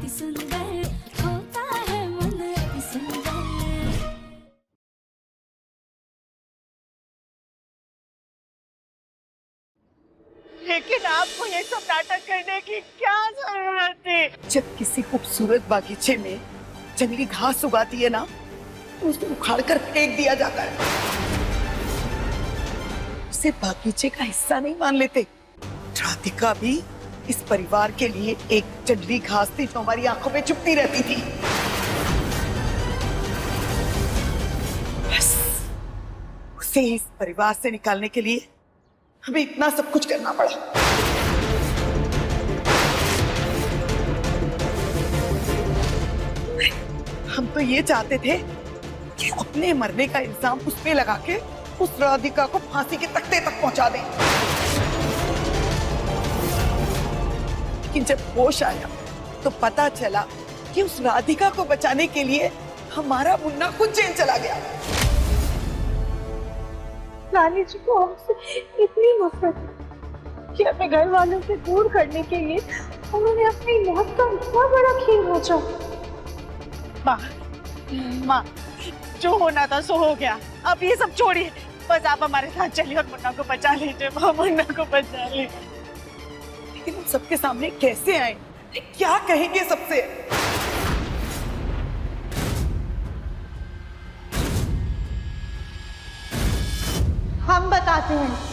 अति सुंदर होता है मन अति सुंदर। लेकिन आपको ये सब नाटक करने की क्या जरूरत थी? जब किसी खूबसूरत बागीचे में जंगली घास उगाती है ना, उसको उखाड़ कर फेंक दिया जाता है। उसे बागीचे का हिस्सा नहीं मान लेते। राधिका भी इस परिवार के लिए एक जंगली घास थी जो हमारी आंखों में चुभती रहती थी। बस उसे इस परिवार से निकालने के लिए हमें इतना सब कुछ करना पड़ा। हम तो ये चाहते थे कि अपने मरने का इल्जाम उस पे लगा के उस राधिका को फांसी के तख्ते तक पहुंचा दें। लेकिन जब होश आया तो पता चला कि उस राधिका को बचाने के लिए हमारा मुन्ना खुद जेल चला गया। नानी जी को हमसे इतनी नफरत कि अपने घर वालों से दूर करने के लिए उन्होंने अपनी मौत का इतना बड़ा खेल रचा। माँ, जो होना था सो हो गया। अब ये सब छोड़िए, बस आप हमारे साथ चलिए और मुन्ना को बचा लीजिए। माँ, मुन्ना को बचा लीजिए। लेकिन हम सबके सामने कैसे आए, क्या कहेंगे सबसे? हम बताते हैं।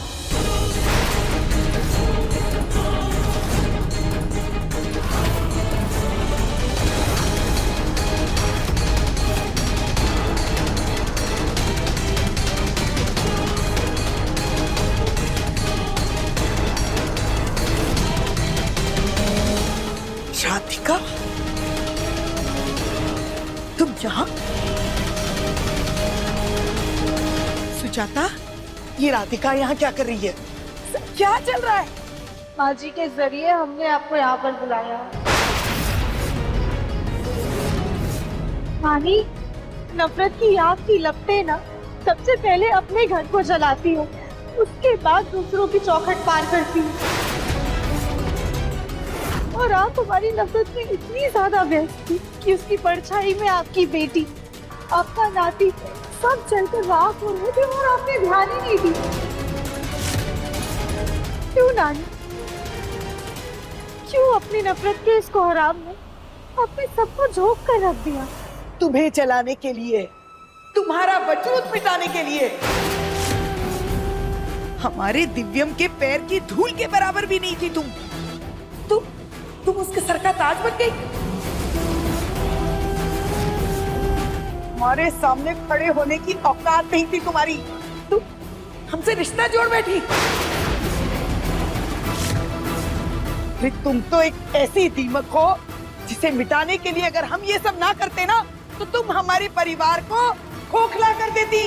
राधिका, तुम यहाँ? सुजाता, ये राधिका यहाँ क्या कर रही है? क्या चल रहा है? माँ जी के जरिए हमने आपको यहाँ पर बुलाया। नानी, नफरत की आग की लपटें ना सबसे पहले अपने घर को जलाती हो, उसके बाद दूसरों की चौखट पार करती हो। और आप हमारी नफरत में इतनी ज्यादा व्यस्त थी कि उसकी परछाई में आपकी बेटी, आपका नाती सब जलकर राख हो रहे थे और आपने ध्यान ही नहीं दी। क्यों नानी? क्यों अपनी नफरत के इस कोहराम में आपने सबको झोंक कर रख दिया? तुम्हें जलाने के लिए, तुम्हारा वजूद मिटाने के लिए। हमारे दिव्यम के पैर की धूल के बराबर भी नहीं थी तुम उसके सर का ताज बन गई। हमारे सामने खड़े होने की औकात नहीं थी तुम्हारी। तुम हमसे रिश्ता जोड़ बैठी। तुम तो एक ऐसी दीमक हो जिसे मिटाने के लिए अगर हम ये सब ना करते ना, तो तुम हमारे परिवार को खोखला कर देती।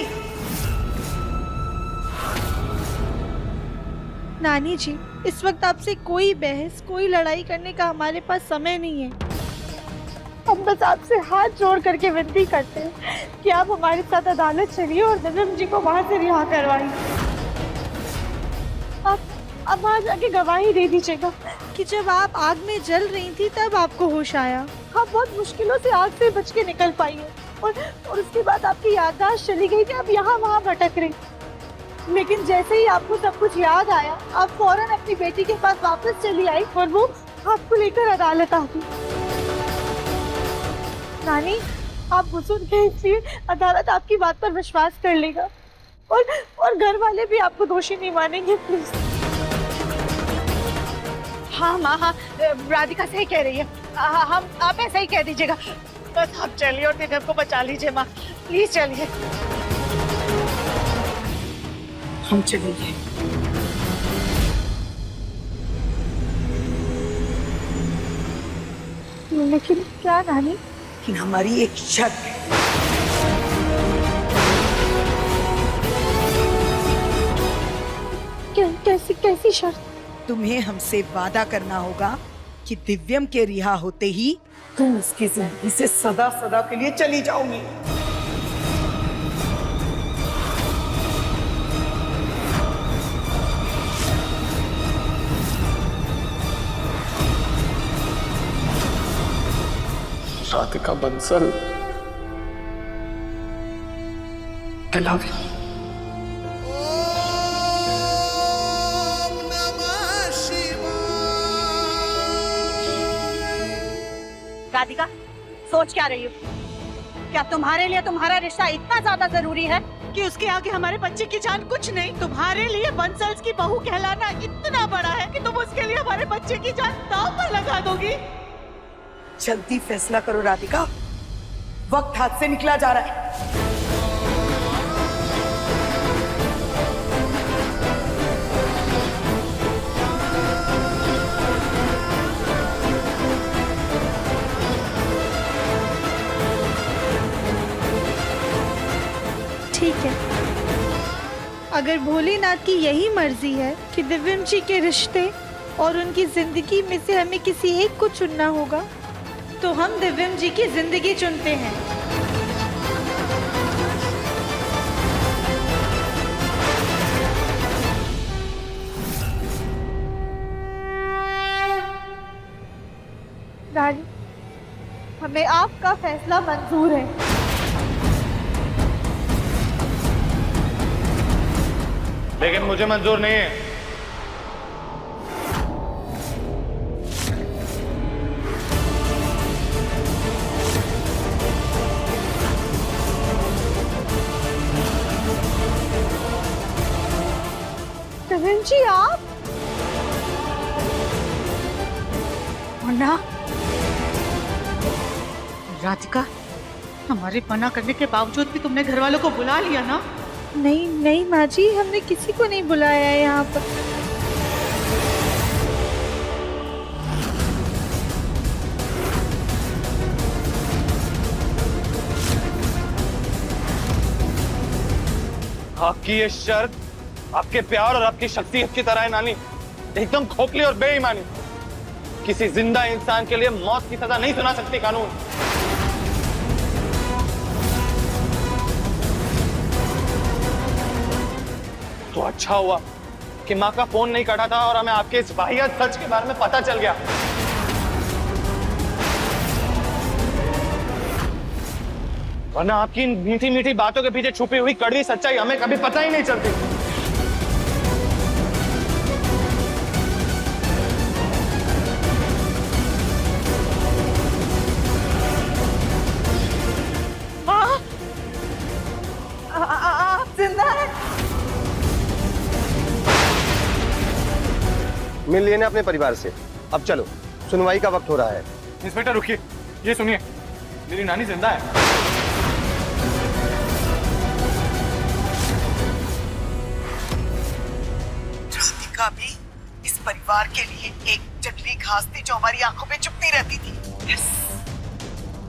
नानी जी, इस वक्त आपसे कोई बहस, कोई लड़ाई करने का हमारे पास समय नहीं है। हम बस आपसे हाथ जोड़ करके विनती करते हैं कि आप हमारे साथ अदालत चलिए और दिव्यम जी को वहां से रिहा करवाइए। आप वहां जाके गवाही दे दीजिएगा कि जब आप आग में जल रही थी तब आपको होश आया। आप बहुत मुश्किलों से आग से बच के निकल पाई है और उसके बाद आपकी याददाश्त चली गई कि आप यहाँ वहाँ भटक रही। लेकिन जैसे ही आपको सब कुछ याद आया, आप फौरन अपनी बेटी के पास वापस चली आई और वो आपको लेकर अदालत आ गई। नानी, आप बुजुर्ग हैं इसलिए अदालत आपकी बात पर विश्वास कर लेगा और घर वाले भी आपको दोषी नहीं मानेंगे। प्लीज। हाँ माँ, हाँ, राधिका सही कह रही है। हम आप ऐसा ही कह दीजिएगा। बस आप चलिए और दिव्यम को बचा लीजिए। माँ, प्लीज चलिए। हम चलेंगे। लेकिन क्या नानी? लेकिन हमारी एक शर्त है। कैसी शर्त? तुम्हें हमसे वादा करना होगा कि दिव्यम के रिहा होते ही तुम उसकी जिंदगी से सदा सदा के लिए चली जाओगी। Radhika Bansal, I love you. Radhika, सोच क्या रही हो? क्या तुम्हारे लिए तुम्हारा रिश्ता इतना ज्यादा जरूरी है कि उसके आगे हमारे बच्चे की जान कुछ नहीं? तुम्हारे लिए बंसल्स की बहू कहलाना इतना बड़ा है कि तुम उसके लिए हमारे बच्चे की जान दांव पर लगा दोगी? जल्दी फैसला करो राधिका, वक्त हाथ से निकला जा रहा है। ठीक है, अगर भोलेनाथ की यही मर्जी है कि दिव्यम जी के रिश्ते और उनकी जिंदगी में से हमें किसी एक को चुनना होगा, तो हम दिव्यम जी की जिंदगी चुनते हैं। रानी, हमें आपका फैसला मंजूर है। लेकिन मुझे मंजूर नहीं है। दिव्यम जी, आप? मुन्ना, राधिका, हमारे मना करने के बावजूद भी तुमने घर वालों को बुला लिया ना? नहीं नहीं माँ जी, हमने किसी को नहीं बुलाया है यहाँ पर। आपकी ये शर्त आपके प्यार और आपकी शख्सियत की तरह है नानी, एकदम खोखली और बेईमानी। किसी जिंदा इंसान के लिए मौत की सजा नहीं सुना सकती कानून। तो अच्छा हुआ कि माँ का फोन नहीं कटा था और हमें आपके इस वाहियात सच के बारे में पता चल गया। वरना आपकी इन मीठी मीठी बातों के पीछे छुपी हुई कड़वी सच्चाई हमें कभी पता ही नहीं चलती। आप जिंदा हैं? मिल लिए ना अपने परिवार से, अब चलो, सुनवाई का वक्त हो रहा है। इंस्पेक्टर रुकिए, ये सुनिए, मेरी नानी जिंदा है। राधिका भी इस परिवार के लिए एक जंगली घास थी जो हमारी आंखों में चुभती रहती थी। यस,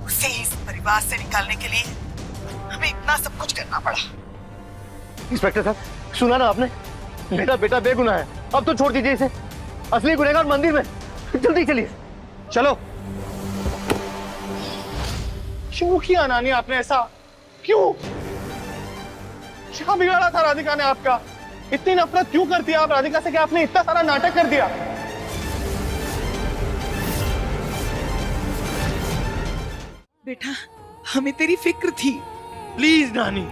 उसे इस परिवार से निकालने के लिए हमें इतना सब कुछ करना पड़ा। इंस्पेक्टर साहब, सुना ना आपने? मेरा बेटा बेगुनाह है, अब तो छोड़ दीजिए इसे। असली गुनहगार मंदिर में, जल्दी चलिए। चलो। क्यों किया नानी आपने ऐसा? क्यों? क्या बिगाड़ा था राधिका ने आपका? इतनी नफरत क्यों करती है आप राधिका से कि आपने इतना सारा नाटक कर दिया? बेटा, हमें तेरी फिक्र थी। प्लीज नानी,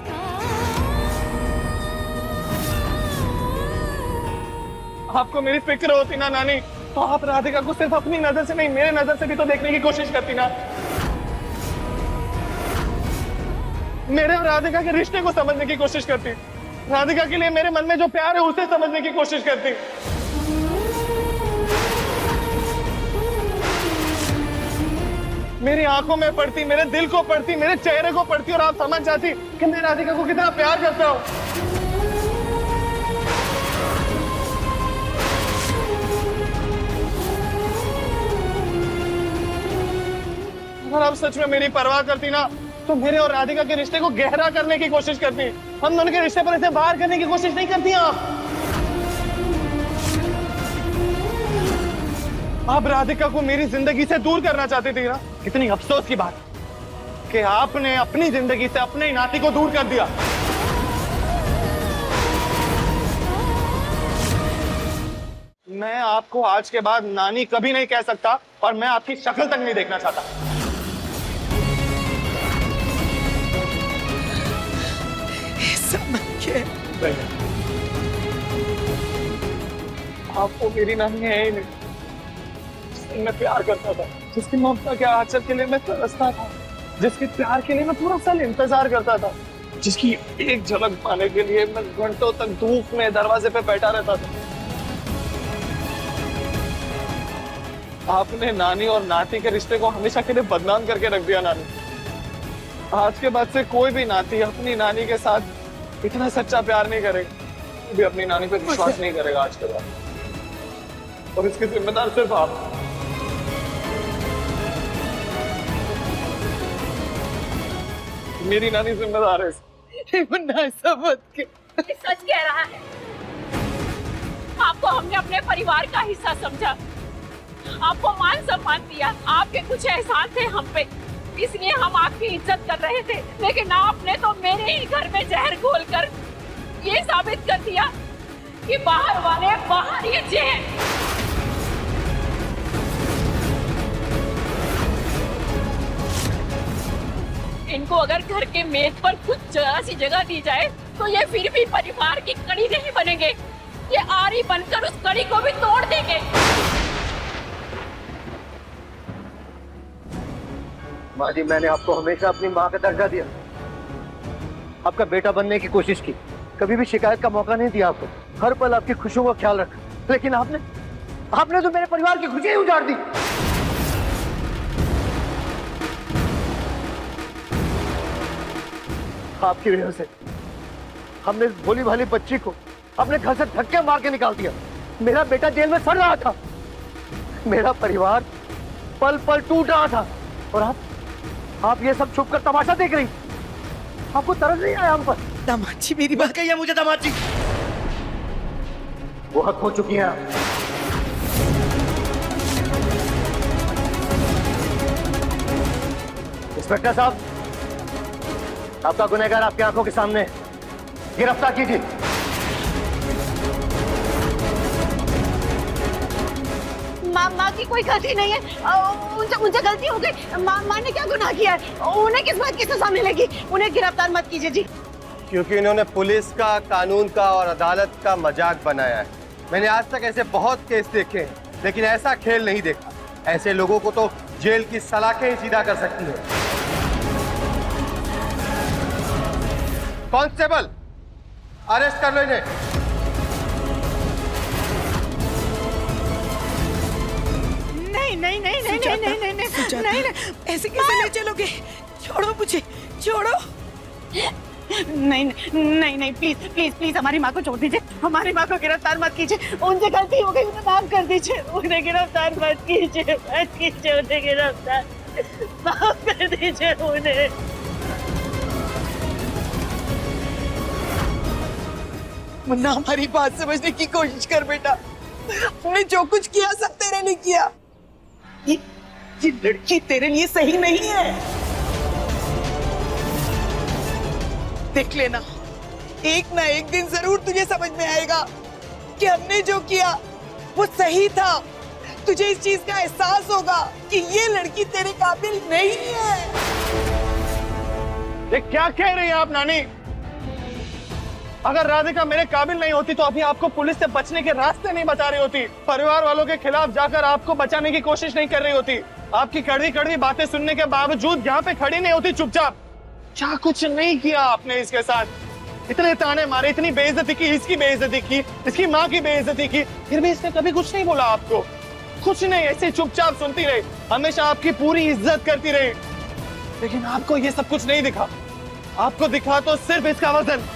आपको मेरी फिक्र होती ना नानी, तो आप राधिका को सिर्फ अपनी नजर से नहीं, मेरे नजर से भी तो देखने की कोशिश करती ना। मेरे और राधिका के रिश्ते को समझने की कोशिश करती, राधिका के लिए मेरे मन में जो प्यार है उसे समझने की कोशिश करती। मेरी आंखों में पड़ती, मेरे दिल को पड़ती, मेरे चेहरे को पड़ती और आप समझ जाती कि मैं राधिका को कितना प्यार करता हूं। अगर आप सच में मेरी परवाह करती ना, तो मेरे और राधिका के रिश्ते को गहरा करने की कोशिश करती। हम दोनों के रिश्ते पर इसे बाहर करने की कोशिश नहीं करती आप राधिका को मेरी जिंदगी से दूर करना चाहती थी ना। कितनी अफसोस की बात कि आपने अपनी जिंदगी से अपने ही नाती को दूर कर दिया। मैं आपको आज के बाद नानी कभी नहीं कह सकता और मैं आपकी शक्ल तक नहीं देखना चाहता। है। आपको मेरी नानी है ही नहीं, जिससे मैं प्यार करता था, जिसकी ममता के आंचल के लिए मैं तरसता था, जिसके प्यार के लिए मैं पूरा साल इंतजार करता था, जिसकी एक झलक पाने के लिए मैं घंटों तक धूप में दरवाजे पे बैठा रहता था। आपने नानी और नाती के रिश्ते को हमेशा के लिए बदनाम करके रख दिया नानी। आज के बाद से कोई भी नाती अपनी नानी के साथ इतना सच्चा प्यार नहीं करेगा, कोई भी अपनी नानी पे विश्वास नहीं करेगा आज के बाद, और इसके जिम्मेदार सिर्फ आप। मेरी नानी जिम्मेदार है। मुन्ना ऐसा मत के। सच कह रहा है, आपको हमने अपने परिवार का हिस्सा समझा, आपको मान सम्मान दिया, आपके कुछ एहसान थे हम पे, इसलिए हम आपकी इज्जत कर रहे थे। लेकिन आपने तो मेरे ही घर में जहर घोलकर ये साबित कर दिया कि बाहर वाले बाहर ही अच्छे हैं। इनको अगर घर के मेज पर कुछ जरा सी जगह दी जाए तो ये फिर भी परिवार की कड़ी नहीं बनेंगे, ये आरी बनकर उस कड़ी को भी तोड़ देंगे। माँ जी, मैंने आपको हमेशा अपनी माँ का दर्जा दिया, आपका बेटा बनने की कोशिश की, कभी भी शिकायत का मौका नहीं दिया आपको, हर पल आपकी खुशियों का ख्याल रखा, लेकिन आपने तो मेरे परिवार की खुशियां ही उजाड़ दी। आपकी वजह से हमने इस भोली भाली बच्ची को अपने घर से धक्के मार के निकाल दिया। मेरा बेटा जेल में सड़ रहा था, मेरा परिवार पल पल टूट रहा था, और आप ये सब छुपकर तमाशा देख रही। आपको तरस नहीं आया हम पर? दामाद जी मेरी बात कहिए मुझे दामाद जी। वो हक हो चुकी है आप। इंस्पेक्टर साहब, आपका गुनहगार आपकी आंखों के सामने, गिरफ्तार कीजिए। माँ की कोई गलती नहीं है, उनसे गलती हो गई। माँ ने क्या गुनाह किया है? उन्हें किस बात की सजा मिलेगी? उन्हें गिरफ्तार मत कीजिए जी। क्योंकि इन्होंने पुलिस का, कानून का और अदालत का मजाक बनाया है। मैंने आज तक ऐसे बहुत केस देखे हैं, लेकिन ऐसा खेल नहीं देखा। ऐसे लोगों को तो जेल की सलाखें ही सीधा कर सकती है। कांस्टेबल, अरेस्ट कर लो इन्हें। नहीं, ऐसे कैसे ले चलोगे? छोड़ो मुझे, छोड़ो। नहीं, प्लीज हमारी माँ को छोड़ दीजिए, हमारी माँ को गिरफ्तार मत कीजिए। उनसे गलती हो गई, उन्हें माफ कर दीजिए, उन्हें गिरफ्तार मत कीजिए, उन्हें गिरफ्तार माफ कर दीजिए उन्हें। मुन्ना हमारी बात समझने की कोशिश कर बेटा, हमने जो कुछ किया सब तेरे लिए किया। ये लड़की तेरे लिए सही नहीं है। देख लेना, एक ना एक दिन जरूर तुझे समझ में आएगा कि हमने जो किया वो सही था। तुझे इस चीज का एहसास होगा कि ये लड़की तेरे काबिल नहीं है। ये क्या कह रही हैं आप नानी? अगर राधिका मेरे काबिल नहीं होती तो अभी आपको पुलिस से बचने के रास्ते नहीं बता रही होती, परिवार वालों के खिलाफ जाकर आपको बचाने की कोशिश नहीं कर रही होती, आपकी कड़वी कड़वी बातें सुनने के बावजूद यहाँ पे खड़ी नहीं होती चुपचाप। क्या कुछ नहीं किया आपने इसके साथ? इतने ताने मारे, इतनी बेइज्जती की, इसकी बेइज्जती की, इसकी माँ की बेइज्जती की, फिर भी इसने कभी कुछ नहीं बोला आपको? कुछ नहीं, ऐसे चुपचाप सुनती रही, हमेशा आपकी पूरी इज्जत करती रही। लेकिन आपको ये सब कुछ नहीं दिखा, आपको दिखा तो सिर्फ इसका वजन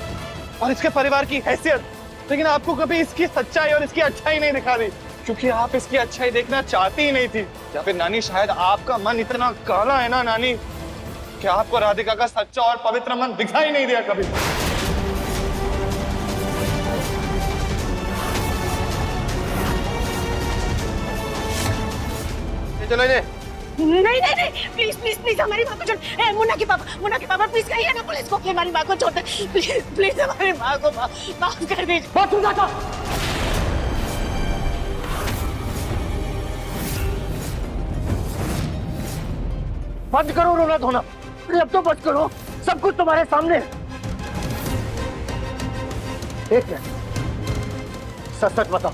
और इसके परिवार की हैसियत, लेकिन आपको कभी इसकी सच्चाई और इसकी अच्छाई नहीं दिखा दी, क्योंकि आप इसकी अच्छाई देखना चाहती ही नहीं थी। या फिर नानी, शायद आपका मन इतना काला है ना नानी, कि आपको राधिका का सच्चा और पवित्र मन दिखाई नहीं दिया कभी। चलो इन्हें। नहीं, प्लीज हमारी माँ को छोड़। मुन्ना के पापा प्लीज कहिए ना पुलिस को कि हमारी माँ को छोड़ दे, प्लीज हमारी माँ को माफ कर दीजिए। बंद करो रोना धोना, अब तो बंद करो, सब कुछ तुम्हारे सामने है। एक मिनट, सच सच बताओ,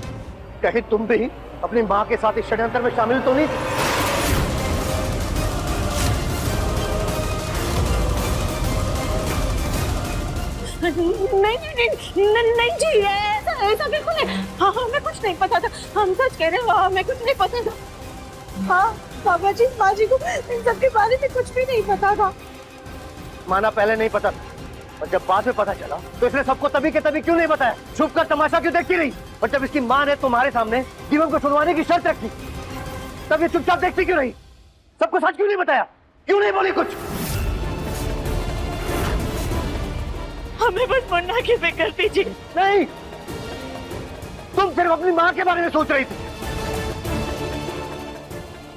कहीं तुम भी अपनी माँ के साथ इस षड्यंत्र में शामिल तो नहीं थी? नहीं जी, ऐसा बिल्कुल नहीं। हाँ हमें कुछ नहीं पता था, हम सच कह रहे हैं, हमें कुछ नहीं पता था। हाँ बाबा जी, माँ जी को इन सब के बारे में कुछ भी नहीं पता था। माना पहले नहीं पता था, और जब बाद में पता चला तो इसने सबको तभी के तभी क्यों नहीं बताया? छुप कर तमाशा क्यों देखती रही? और जब इसकी माँ ने तुम्हारे सामने जीवन को छुड़वाने की शर्त रखी, तब ये चुपचाप देखती क्यों रही? सबको सच क्यों नहीं बताया? क्यों नहीं बोली कुछ? हमें बस मुन्ना की फिक्र थी जी। नहीं, तुम सिर्फ अपनी माँ के बारे में सोच रही थी।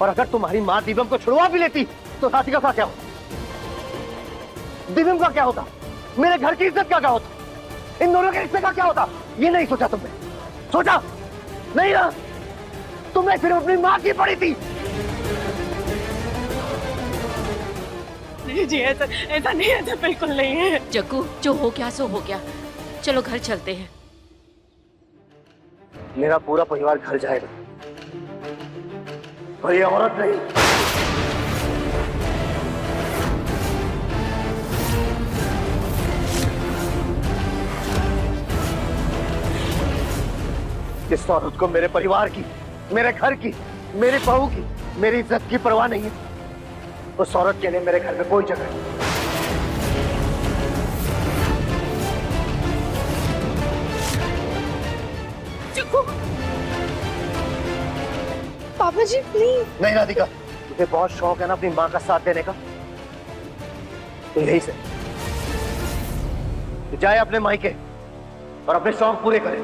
और अगर तुम्हारी माँ दिव्यम को छुड़वा भी लेती तो राधिका का क्या होता? दिव्यम का क्या होता? मेरे घर की इज्जत का क्या होता? इन दोनों के रिश्ते का क्या होता? ये नहीं सोचा तुमने? सोचा नहीं ना? तुमने सिर्फ अपनी माँ की पड़ी थी। नहीं जी, ऐसा नहीं, ऐसा बिल्कुल नहीं है। जग्गू, जो हो गया सो हो गया, चलो घर चलते हैं। मेरा पूरा परिवार घर जाएगा, पर ये औरत नहीं। इस औरत को मेरे परिवार की, मेरे घर की, मेरी बहू की, मेरी इज्जत की परवाह नहीं है। उस औरत के लिए मेरे घर में कोई जगह नहीं। पापा जी प्लीज। नहीं राधिका, मुझे बहुत शौक है ना अपनी माँ का साथ देने का, तो यही से जाए अपने मायके और अपने शौक पूरे करे।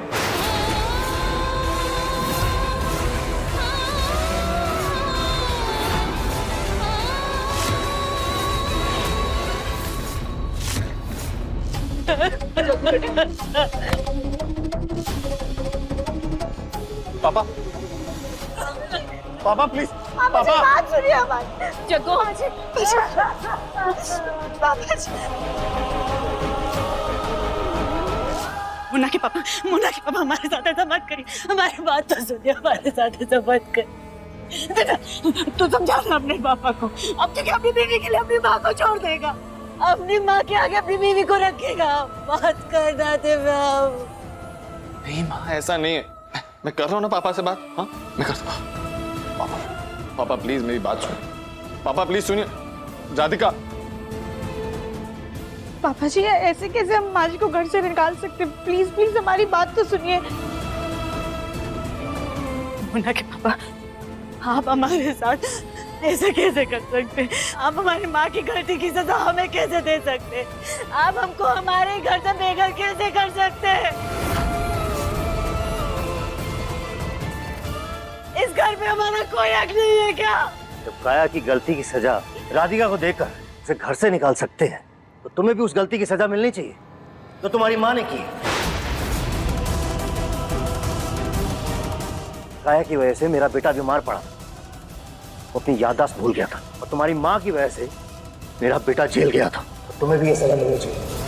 पापा, पापा प्लीज, पापा बात सुनिए हमारी। जग्गू, पापा जी, मुन्ना के पापा हमारे साथ ऐसा मत करिए, हमारी बात तो सुनिए, हमारे साथ ऐसा मत करिए। तू समझा ना अपने पापा को, अब तो क्या अपनी बीवी के लिए अपनी माँ को छोड़ देगा, अपनी माँ के आगे अपनी बीवी को रखेगा। बात करना दिव्या। नहीं माँ, ऐसा नहीं है, मैं कर रहा हूँ ना पापा से बात। हाँ मैं करता हूँ। पापा, पापा प्लीज मेरी बात सुनिए, पापा प्लीज सुनिए। राधिका, पापा जी ऐसे कैसे हम माँ जी को घर से निकाल सकते? प्लीज प्लीज हमारी बात तो सुनिए। मुन्ना के पापा, आप हमारे साथ ऐसा कैसे कर सकते? आप हमारी माँ की गलती की सजा हमें कैसे दे सकते? आप हमको हमारे घर से बेघर कैसे कर सकते? इस घर में हमारा कोई हक नहीं है क्या? जब काया की गलती की सजा राधिका को देकर उसे घर से निकाल सकते हैं, तो तुम्हें भी उस गलती की सजा मिलनी चाहिए तो तुम्हारी माँ ने की। काया की वजह से मेरा बेटा बीमार पड़ा, वो अपनी याददाश्त भूल गया था, और तुम्हारी माँ की वजह से मेरा बेटा जेल गया था, तो तुम्हें भी ये सजा मिलनी चाहिए।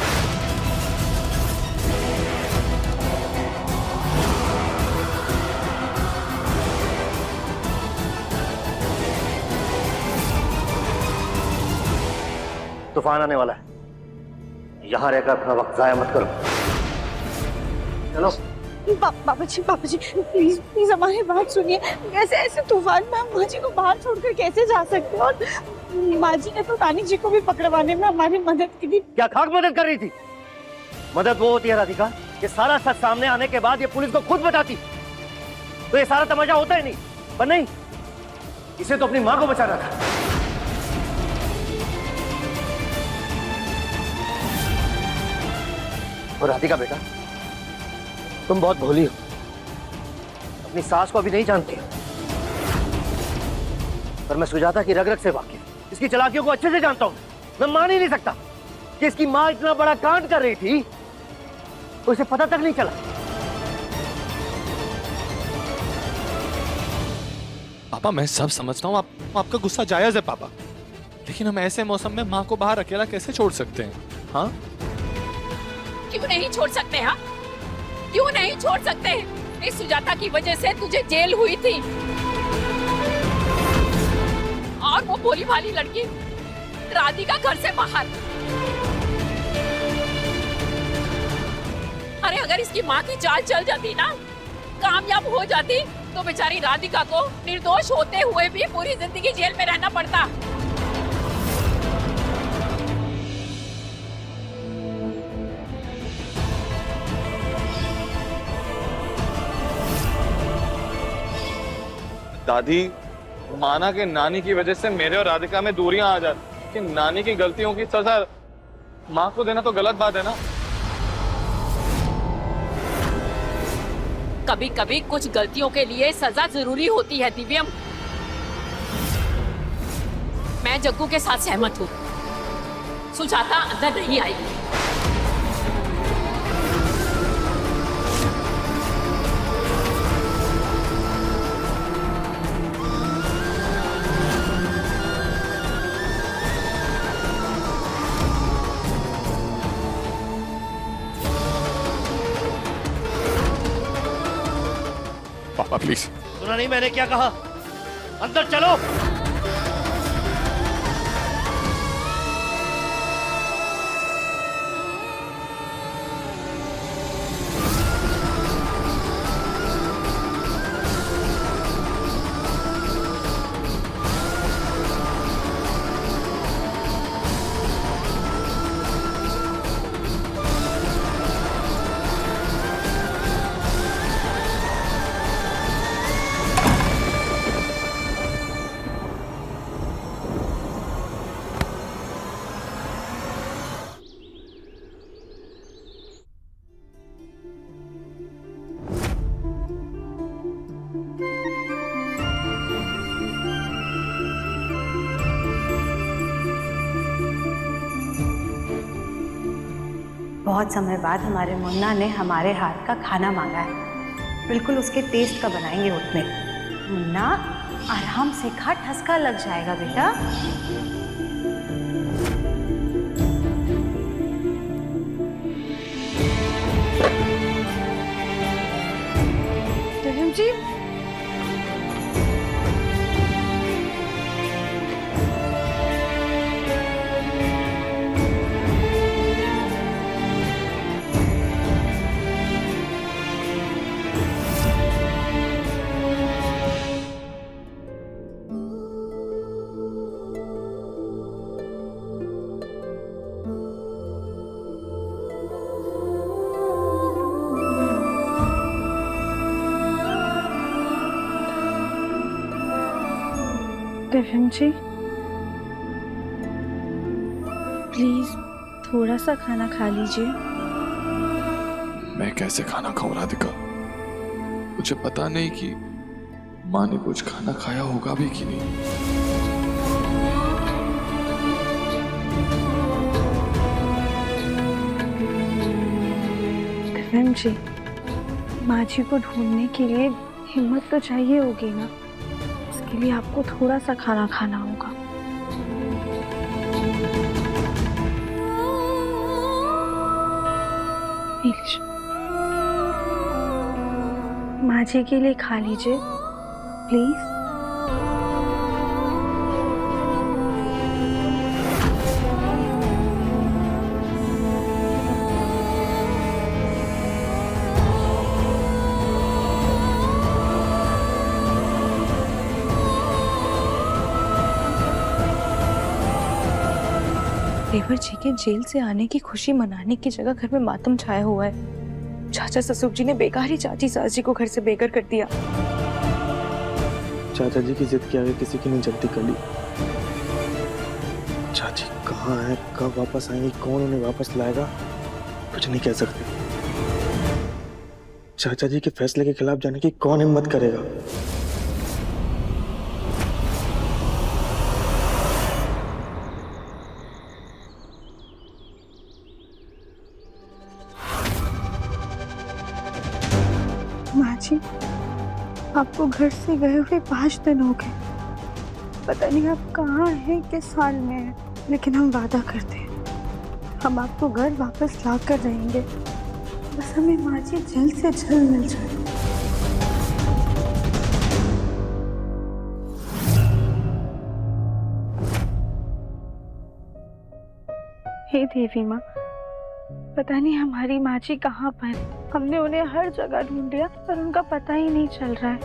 तूफान आने वाला है, यहाँ रहकर अपना वक्त जाया मत करो। चलो। पापा जी प्लीज प्लीज हमारी बात सुनिए। ऐसे ऐसे तूफान में हम माँ जी को बाहर छोड़कर कैसे जा सकते हैं? और माँ जी ने तो रानी जी को भी पकड़वाने में हमारी मदद की थी। क्या खाक मदद कर रही थी? मदद वो होती है राधिका कि सारा सच सामने आने के बाद ये पुलिस को खुद बताती, तो ये सारा तमाशा होता ही नहीं। पर नहीं, इसे तो अपनी माँ को बचाना था। और राधिका बेटा, तुम बहुत भोली हो, अपनी सास को अभी नहीं जानती हो, पर मैं सुजाता की रग रग से वाकिफ, इसकी चालाकियों को अच्छे से जानता हूं। मैं मान ही नहीं सकता कि इसकी मां इतना बड़ा कांड कर रही थी तो इसे पता तक नहीं चला। पापा मैं सब समझता हूँ, आपका गुस्सा जायज है पापा, लेकिन हम ऐसे मौसम में माँ को बाहर अकेला कैसे छोड़ सकते हैं? हाँ क्यों नहीं छोड़ सकते? हाँ, क्यों नहीं छोड़ सकते? इस सुजाता की वजह से तुझे जेल हुई थी और वो भोली भाली लड़की राधिका घर से बाहर। अरे अगर इसकी माँ की चाल चल जाती ना, कामयाब हो जाती, तो बेचारी राधिका को निर्दोष होते हुए भी पूरी जिंदगी जेल में रहना पड़ता। दादी, माना कि नानी की वजह से मेरे और राधिका में दूरियां आ जाती, कि नानी की गलतियों की सजा माँ को देना तो गलत बात है ना। कभी कभी कुछ गलतियों के लिए सजा जरूरी होती है दिव्यम। मैं जग्गू के साथ सहमत हूँ। सुजाता अंदर नहीं आएगी। पापा प्लीज। सुना नहीं मैंने क्या कहा? अंदर चलो। बहुत समय बाद हमारे मुन्ना ने हमारे हाथ का खाना मांगा है। बिल्कुल उसके टेस्ट का बनाएंगे उसमें। मुन्ना आराम से खा, ठसका लग जाएगा बेटा। जी दिव्यम जी, प्लीज थोड़ा सा खाना खा लीजिए। मैं कैसे खाना खाऊं राधिका? मुझे पता नहीं कि माँ ने कुछ खाना खाया होगा भी कि नहीं। दिव्यम जी, माँ जी को ढूंढने के लिए हिम्मत तो चाहिए होगी ना। के लिए आपको थोड़ा सा खाना खाना होगा। माँ जी के लिए खा लीजिए प्लीज। देवर जी के जेल से आने की खुशी मनाने की जगह घर में मातम छाया हुआ है। चाचा ससुर जी ने बेकार ही चाची सास जी को घर से बेघर कर दिया। चाचा जी की जिद के आगे किसी की नहीं जल्दी कर ली। चाची कहाँ है, कब वापस आएंगी, कौन उन्हें वापस लाएगा, कुछ नहीं कह सकते। चाचा जी के फैसले के खिलाफ जाने की कौन हिम्मत करेगा। माँ जी, आपको घर से गए हुए 5 दिन हो गए। पता नहीं आप कहाँ हैं, किस हाल में हैं, लेकिन हम वादा करते हैं हम आपको घर वापस ला कर रहेंगे। बस हमें माँ जी जल्द से जल्द मिल जाए। हे देवी माँ, पता नहीं हमारी माँ जी कहाँ पर। हमने उन्हें हर जगह ढूंढ लिया पर उनका पता ही नहीं चल रहा है।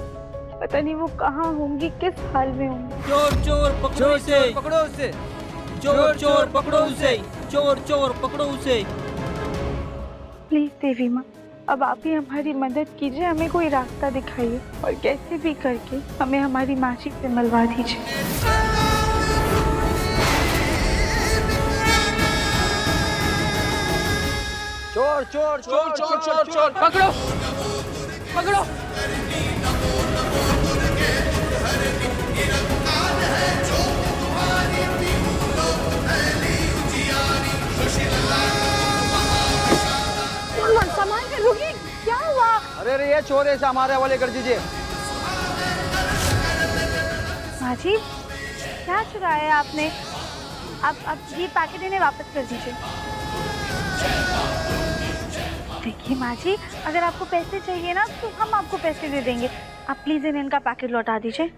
पता नहीं वो कहाँ होंगी, किस हाल में होंगी। चोर चोर पकड़ो उसे, पकड़ो उसे, चोर चोर पकड़ो उसे, चोर चोर पकड़ो उसे। प्लीज देवी माँ, अब आप ही हमारी मदद कीजिए, हमें कोई रास्ता दिखाइए और कैसे भी करके हमें हमारी माँ जी से मिलवा दीजिए। चोर चोर चोर चोर चोर चोर पकड़ो, पकड़ो। सामान पे रुकिए, क्या हुआ? अरे ये चोर है, हमारे वाले कर दीजिए। माँ जी, क्या चुराया है आपने? आप ये पैकेट इन्हें वापस कर दीजिए। देखिए माँ जी, अगर आपको पैसे चाहिए ना तो हम आपको पैसे दे देंगे। आप प्लीज इन्हें इनका पैकेट लौटा दीजिए।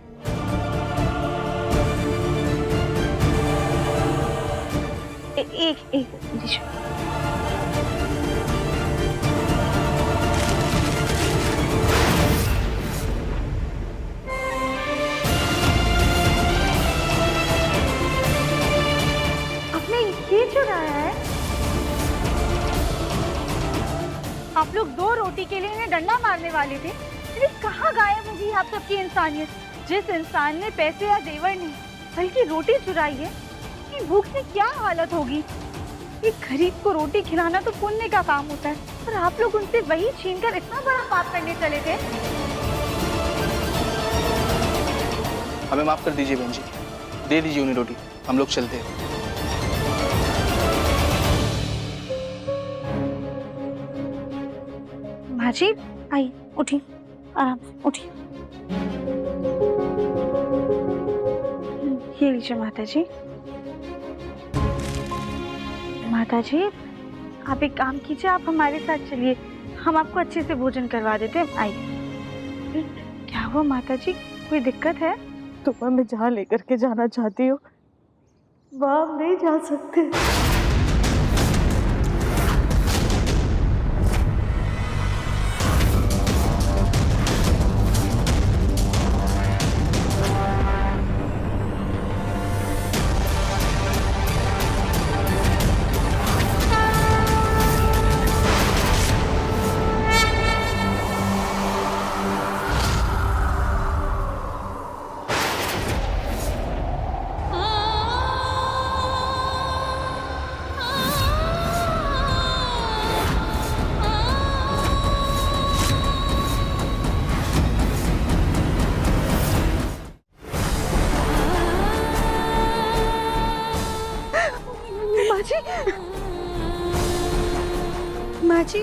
एक दीजिए। आपने ये चुराया है? आप लोग 2 रोटी के लिए इन्हें डंडा मारने वाले थे। अरे कहाँ गायब होगी आप सबकी इंसानियत? जिस इंसान ने पैसे या जेवर नहीं बल्कि रोटी चुराई है, कि भूख से क्या हालत होगी। एक गरीब को रोटी खिलाना तो पुण्य का काम होता है, और आप लोग उनसे वही छीनकर इतना बड़ा पाप करने चले थे। हमें माफ कर दीजिए बहन जी, दे दीजिए उन्हें रोटी, हम लोग चलते हैं। माँ जी आइए, उठिए, आराम से उठिए। ये लीजिए माता जी। माता जी, आप एक काम कीजिए, आप हमारे साथ चलिए, हम आपको अच्छे से भोजन करवा देते हैं। आइए। क्या हुआ माता जी, कोई दिक्कत है? तुम हमें जहाँ लेकर के जाना चाहती हो वहाँ हम नहीं जा सकते। माँ जी,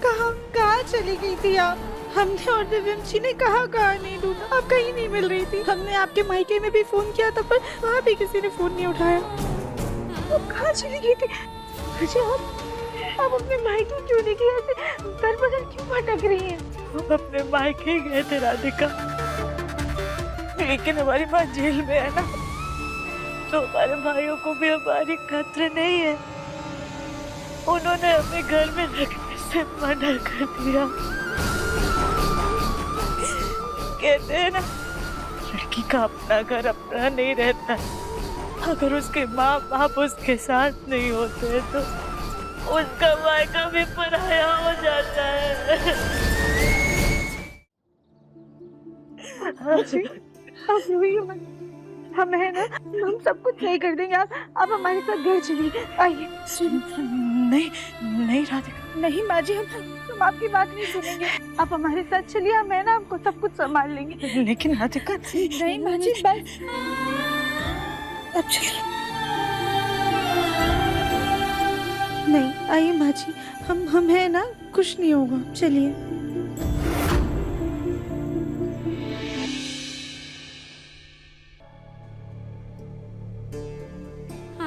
कहाँ चली गई थी आप? हमने और दिव्यंशी ने कहाँ नहीं ढूंढा, आप कहीं नहीं मिल रही थी। हमने आपके मायके में भी फोन किया था पर वहाँ भी किसी ने फोन नहीं उठाया। वो कहाँ चली गई थी? मुझे आप अपने मायके क्यों नहीं गए? ऐसे दर बदर क्यों भटक रही हैं? हम अपने मायके गए थे राधिका, लेकिन हमारी माँ जेल में है ना, तो हमारे भाइयों को भी हमारी खतरे नहीं है। उन्होंने हमें घर में रखने से मना कर दिया। कहते हैं ना, लड़की का अपना घर अपना नहीं रहता। अगर उसके माँ बाप उसके साथ नहीं होते तो उसका मायका भी पराया हो जाता है। आप रोइए मत, हम है ना, हम सब कुछ सही कर देंगे। आप हमारे साथ घर चलिए, आइए। नहीं राधिका, नहीं माँ जी, हम आपकी बात नहीं सुनेंगे। आप हमारे साथ चलिए, हम है ना, हमको सब कुछ संभाल लेंगे। लेकिन राधिका, नहीं माँ जी, बस अब चलिए। नहीं, आइए माँ जी, हम है ना, कुछ नहीं होगा, चलिए।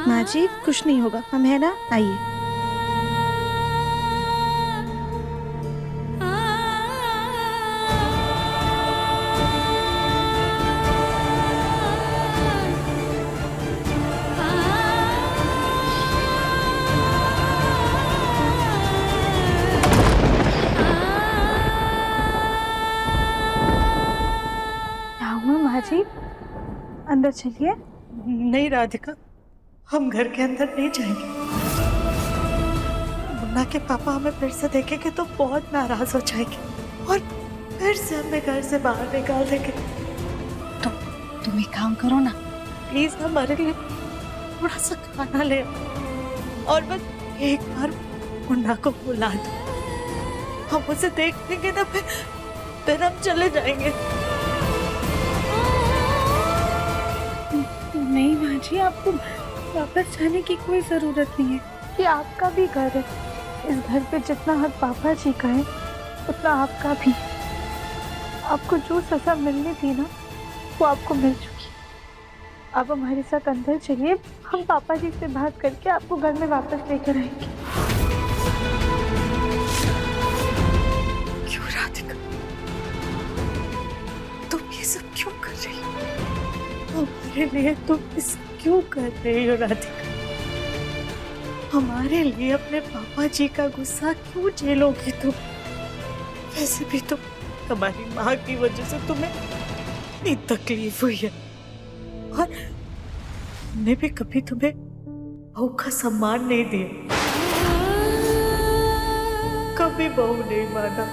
माँ जी, कुछ नहीं होगा, हम है ना, आइए। अंदर चलिए। नहीं राधिका, हम घर के अंदर नहीं जाएंगे। मुन्ना के पापा हमें फिर से देखेंगे तो बहुत नाराज हो जाएंगे और फिर से हमें घर से बाहर निकाल देंगे। तुम एक काम करो ना, प्लीज हमारे लिए थोड़ा सा खाना ले आओ और बस एक बार मुन्ना को बुला दो। हम उसे देख लेंगे ना, फिर हम चले जाएंगे। नहीं माँ जी, आपको वापस जाने की कोई जरूरत नहीं है। ये आपका भी घर है। इस घर पे जितना हक पापा जी का है उतना आपका भी। आपको जो सजा मिलनी थी ना वो आपको मिल चुकी। आप हमारे साथ अंदर चलिए, हम पापा जी से बात करके आपको घर में वापस लेकर आएंगे। क्यों राधिका, तुम ये सब क्यों कर रही हो? हमारे लिए तुम इस क्यों कर रही हो राधिका? हमारे लिए अपने पापा जी का गुस्सा क्यों झेलोगी तुम? वैसे भी तुम हमारी माँ की वजह से तुम्हें इतनी तकलीफ हुई है और हमने भी कभी तुम्हें बहू का सम्मान नहीं दिया, कभी बहू नहीं माना।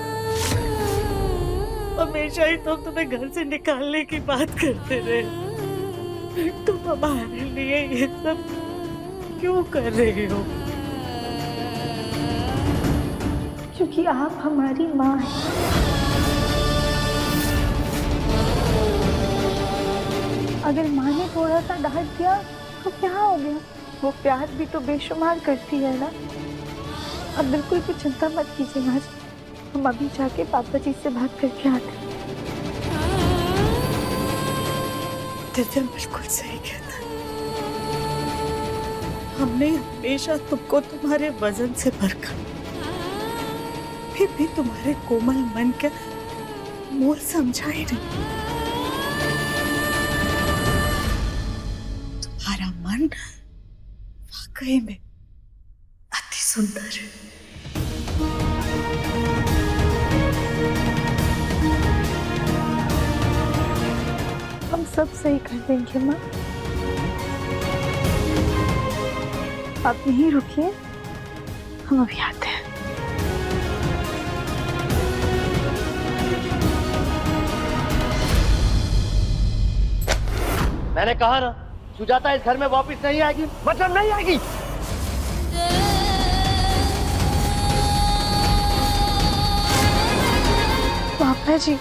हमेशा ही तो तुम्हें घर से निकालने की बात करते रहे। तुम हमारे लिए ये सब क्यों कर रहे हो? क्योंकि आप हमारी माँ हैं। अगर माँ ने थोड़ा सा डांट दिया तो क्या हो गया? वो प्यार भी तो बेशुमार करती है ना। अब बिल्कुल भी चिंता मत कीजिए माँ जी, हम अभी जाके पापा जी से बात करके आते हैं। दिव्या बिल्कुल सही कहता है। हमने हमेशा तुमको तुम्हारे वजन से परखा, फिर भी तुम्हारे कोमल मन का मोल समझा ही नहीं। तुम्हारा मन वाकई में अति सुंदर है। हम सब सही कर देंगे माँ। आप यहीं रुकिए, हम अभी आते हैं। मैंने कहा ना, सुजाता इस घर में वापस नहीं आएगी, मतलब नहीं आएगी। पापा जी,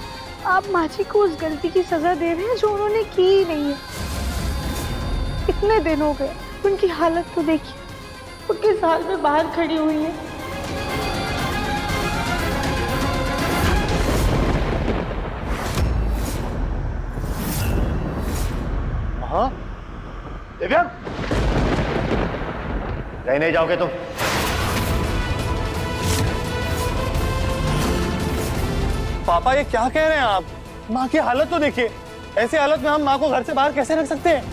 आप माँ जी को उस गलती की सजा दे रहे हैं जो उन्होंने की ही नहीं है। इतने दिन हो गए, उनकी हालत तो देखिए, वो किस हाल में बाहर खड़ी हुई है। हाँ दिव्या, कहीं नहीं जाओगे तुम। पापा ये क्या कह रहे हैं आप? माँ की हालत तो देखिए। ऐसी हालत में हम माँ को घर से बाहर कैसे रख सकते हैं?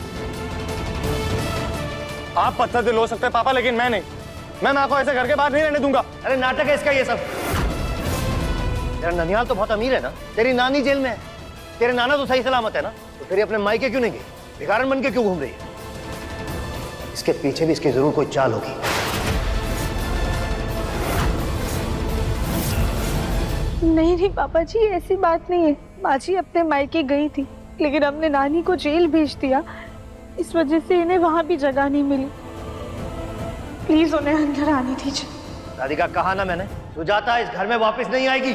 आप पत्थर दिल हो सकते हैं पापा, लेकिन मैं नहीं। मैं माँ को ऐसे घर के बाहर नहीं रहने दूंगा। अरे नाटक है इसका ये सब। तेरा ननिहाल तो बहुत अमीर है ना, तेरी नानी जेल में है, तेरे नाना तो सही सलामत है ना, तो फिर अपने मायके क्यों नहीं गई? भिखारन बन के क्यों घूम रही है? इसके पीछे भी इसकी जरूर कोई चाल होगी। नहीं नहीं पापा जी, ऐसी बात नहीं है। माँ जी अपने मायके गई थी, लेकिन हमने नानी को जेल भेज दिया, इस वजह से इन्हें वहां भी जगह नहीं मिली। प्लीज उन्हें अंदर आने दीजिए। राधिका, कहा ना मैंने, सुजाता इस घर में वापस नहीं आएगी।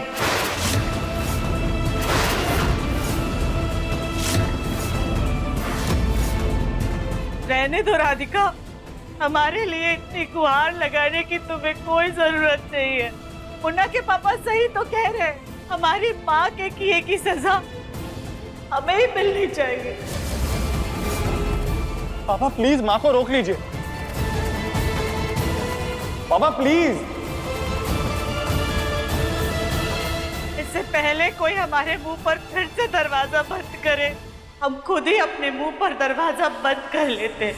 रहने दो राधिका, हमारे लिए इतनी गुहार लगाने की तुम्हें कोई जरूरत नहीं है। मुन्ना के पापा सही तो कह रहे हैं, हमारी माँ के किए की सजा हमें ही मिलनी चाहिए। पापा प्लीज माँ को रोक लीजिए। पापा प्लीज। इससे पहले कोई हमारे मुंह पर फिर से दरवाजा बंद करे, हम खुद ही अपने मुंह पर दरवाजा बंद कर लेते।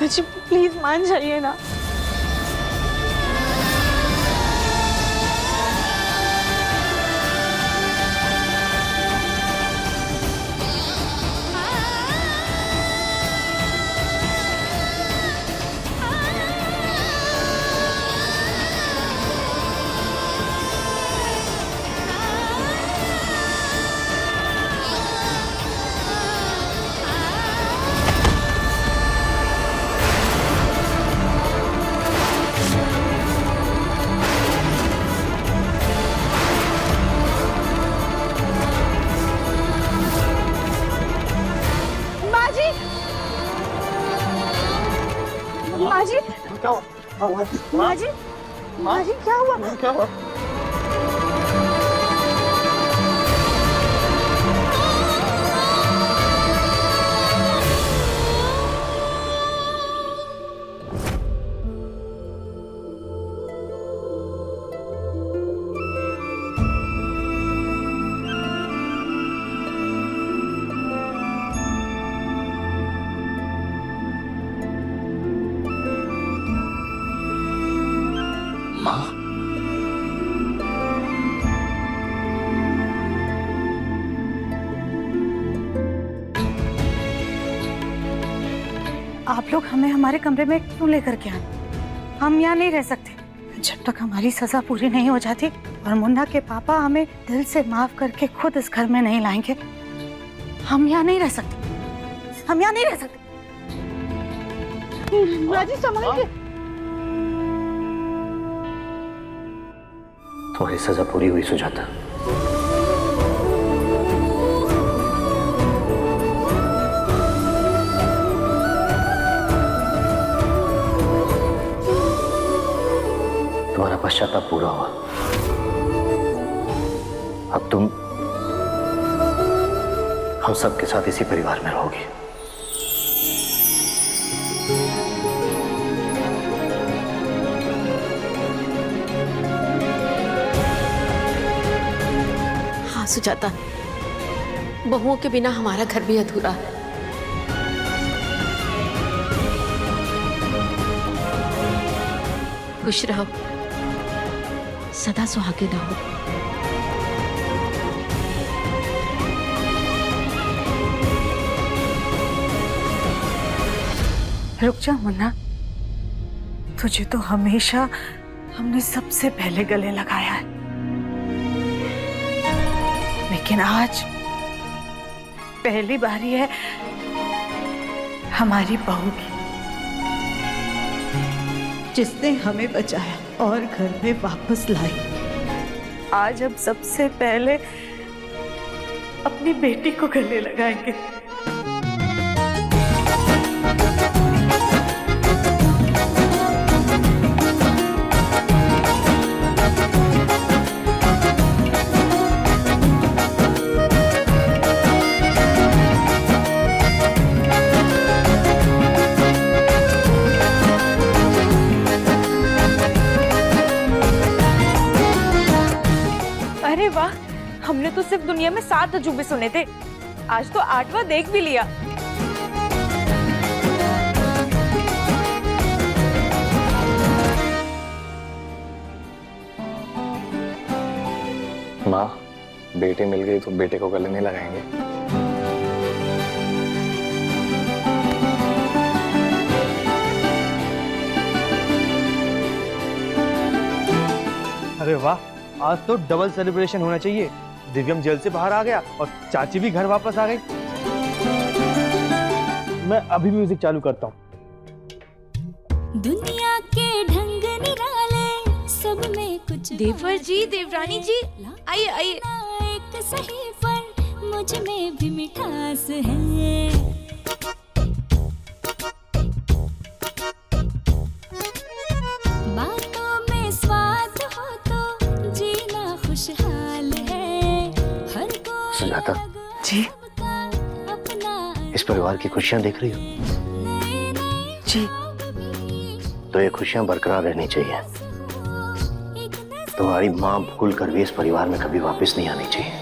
जी प्लीज मान जाइए ना। माँ जी, क्या हुआ? माँ जी, माँ जी क्या हुआ? क्या हुआ? माँ, आप लोग हमें हमारे कमरे में क्यों लेकर के आए? हम यहाँ नहीं रह सकते जब तक हमारी सजा पूरी नहीं हो जाती और मुन्ना के पापा हमें दिल से माफ करके खुद इस घर में नहीं लाएंगे। हम यहाँ नहीं रह सकते, हम यहाँ नहीं रह सकते। माँ जी संभालिए। तुम्हारी सजा पूरी हुई सुजाता। तुम्हारा पश्चाताप पूरा हुआ। अब तुम हम सबके साथ इसी परिवार में रहोगी। हाँ सुजाता, बहुओं के बिना हमारा घर भी अधूरा है। खुश रहो, सदा सुहागिन रहो। रुक जा मुन्ना, तुझे तो हमेशा हमने सबसे पहले गले लगाया है, लेकिन आज पहली बारी है हमारी बहू की, जिसने हमें बचाया और घर में वापस लाई। आज हम सबसे पहले अपनी बेटी को गले लगाएंगे। अरे वाह, हमने तो सिर्फ दुनिया में 7 अजूबे सुने थे, आज तो 8वां देख भी लिया। माँ, बेटी मिल गई तो बेटे को गले नहीं लगाएंगे? अरे वाह, आज तो डबल सेलिब्रेशन होना चाहिए। दिव्यम जेल से बाहर आ गया और चाची भी घर वापस आ गई। मैं अभी म्यूजिक चालू करता हूँ। दुनिया के ढंग निराले, सब में कुछ देवर जी, देवरानी जी, आइए आइए। एक सही पर मुझ में भी मिठास है। बातों में स्वाद हो तो जीना खुशहाल है। हर कोई सुजाता जी, इस परिवार की खुशियां देख रही हो? जी, तो ये खुशियां बरकरार रहनी चाहिए। तुम्हारी माँ भूल कर भी इस परिवार में कभी वापस नहीं आनी चाहिए।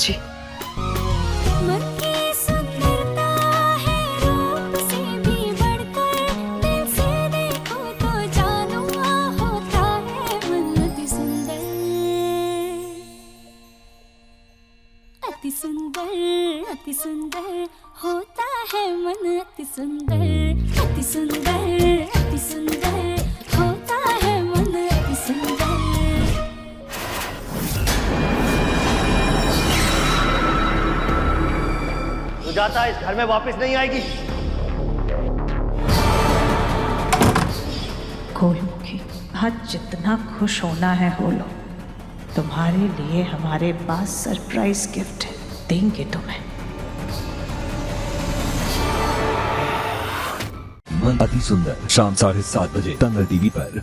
जी। मन की सुंदरता है अति सुंदर होता है मन, अति सुंदर अति सुंदर अति सुंदर होता है मन, अति सुंदर। सुजाता इस घर में वापस नहीं आएगी। गोलमुखी, आज जितना खुश होना है हो लो। तुम्हारे लिए हमारे पास सरप्राइज गिफ्ट है, देंगे तुम्हें। मन अति सुंदर शाम 7:30 बजे तंग टीवी पर।